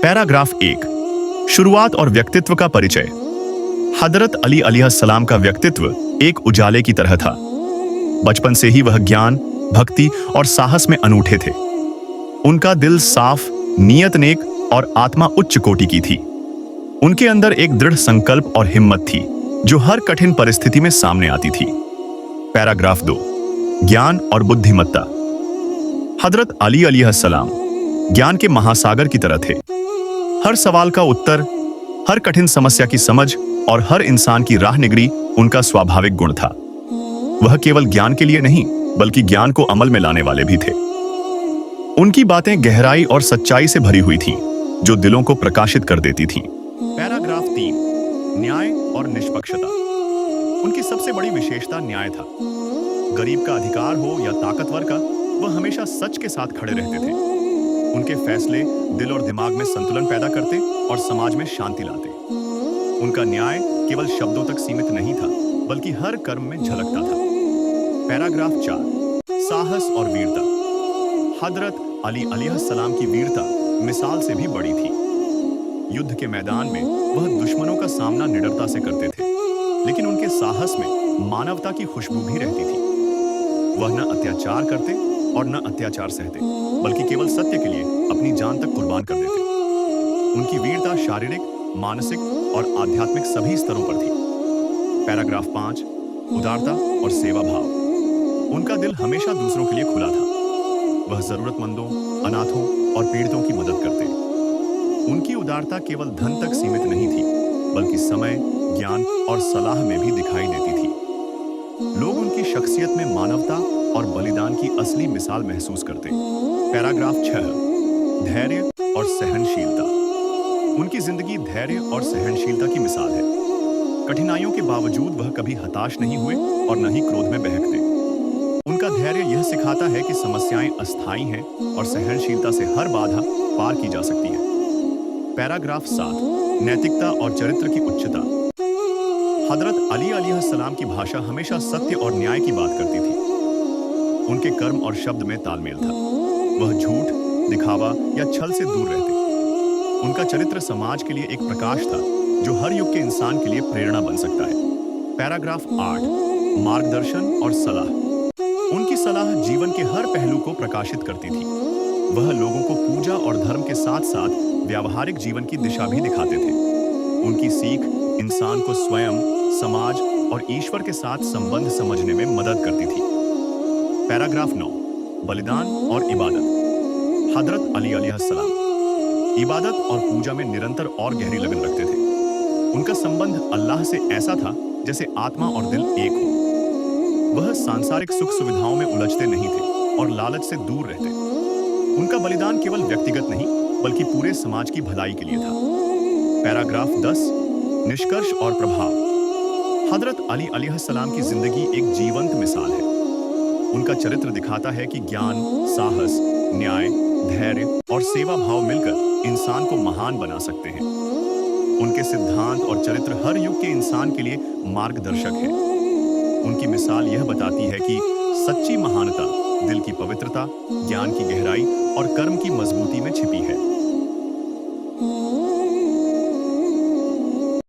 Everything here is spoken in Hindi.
पैराग्राफ 1 शुरुआत और व्यक्तित्व का परिचय। हजरत अली अलैहिस्सलाम का व्यक्तित्व एक उजाले की तरह था। बचपन से ही वह ज्ञान, भक्ति और साहस में अनूठे थे। उनका दिल साफ, नियत नेक और आत्मा उच्च कोटि की थी। उनके अंदर एक दृढ़ संकल्प और हिम्मत थी जो हर कठिन परिस्थिति में सामने आती थी। पैराग्राफ 2 ज्ञान और बुद्धिमत्ता। हजरत अली अलैहिस्सलाम ज्ञान के महासागर की तरह थे। हर सवाल का उत्तर, हर कठिन समस्या की समझ और हर इंसान की राह निगरी उनका स्वाभाविक गुण था। वह केवल ज्ञान के लिए नहीं बल्कि ज्ञान को अमल में लाने वाले भी थे। उनकी बातें गहराई और सच्चाई से भरी हुई थीं, जो दिलों को प्रकाशित कर देती थीं। पैराग्राफ 3 न्याय और निष्पक्षता। उनकी सबसे बड़ी विशेषता न्याय था। गरीब का अधिकार हो या ताकतवर का, वह हमेशा सच के साथ खड़े रहते थे। उनके फैसले दिल और दिमाग में संतुलन पैदा करते और समाज में शांति लाते। उनका न्याय केवल शब्दों तक सीमित नहीं था बल्कि हर कर्म में झलकता था। पैराग्राफ 4 साहस और वीरता। हजरत अली अलैहिस्सलाम की वीरता मिसाल से भी बड़ी थी। युद्ध के मैदान में वह दुश्मनों का सामना निडरता से करते थे, लेकिन उनके साहस में मानवता की खुशबू भी रहती थी। वह न अत्याचार करते और न अत्याचार सहते, बल्कि केवल सत्य के लिए अपनी जान तक कुर्बान कर देते। उनकी वीरता शारीरिक, मानसिक और आध्यात्मिक सभी स्तरों पर थी। पैराग्राफ 5 उदारता और सेवा भाव। उनका दिल हमेशा दूसरों के लिए खुला था। वह जरूरतमंदों, अनाथों और पीड़ितों की मदद करते। उनकी उदारता केवल धन तक सीमित नहीं थी, बल्कि समय, ज्ञान और सलाह में भी दिखाई देती थी। लोग उनकी शख्सियत में मानवता और बलिदान की असली मिसाल महसूस करते। पैराग्राफ 6 धैर्य और सहनशीलता। उनकी जिंदगी धैर्य और सहनशीलता की मिसाल है। कठिनाइयों के बावजूद वह कभी हताश नहीं हुए और न ही क्रोध में बहकते। उनका धैर्य यह सिखाता है कि समस्याएं अस्थायी हैं और सहनशीलता से हर बाधा पार की जा सकती है। पैराग्राफ 7 नैतिकता और चरित्र की उच्चता। हजरत अली अलैहिस्सलाम की भाषा हमेशा सत्य और न्याय की बात करती थी। उनके कर्म और शब्द में तालमेल था। वह झूठ, दिखावा या छल से दूर रहते। उनका चरित्र समाज के लिए एक प्रकाश था जो हर युग के इंसान के लिए प्रेरणा बन सकता है। पैराग्राफ 8 मार्गदर्शन और सलाह। उनकी सलाह जीवन के हर पहलू को प्रकाशित करती थी। वह लोगों को पूजा और धर्म के साथ साथ व्यावहारिक जीवन की दिशा भी दिखाते थे। उनकी सीख इंसान को स्वयं, समाज और ईश्वर के साथ संबंध समझने में मदद करती थी। पैराग्राफ 9 बलिदान और इबादत। हजरत अली अलैहिस्सलाम इबादत और पूजा में निरंतर और गहरी लगन रखते थे। उनका संबंध अल्लाह से ऐसा था जैसे आत्मा और दिल एक हो। वह सांसारिक सुख सुविधाओं में उलझते नहीं थे और लालच से दूर रहते। उनका बलिदान केवल व्यक्तिगत नहीं बल्कि पूरे समाज की भलाई के लिए था। पैराग्राफ 10 निष्कर्ष और प्रभाव। हजरत अली अलैहिस्सलाम की जिंदगी एक जीवंत मिसाल है। उनका चरित्र दिखाता है कि ज्ञान, साहस, न्याय, धैर्य और सेवा भाव मिलकर इंसान को महान बना सकते हैं। उनके सिद्धांत और चरित्र हर युग के इंसान के लिए मार्गदर्शक है। उनकी मिसाल यह बताती है कि सच्ची महानता दिल की पवित्रता, ज्ञान की गहराई और कर्म की मजबूती में छिपी है।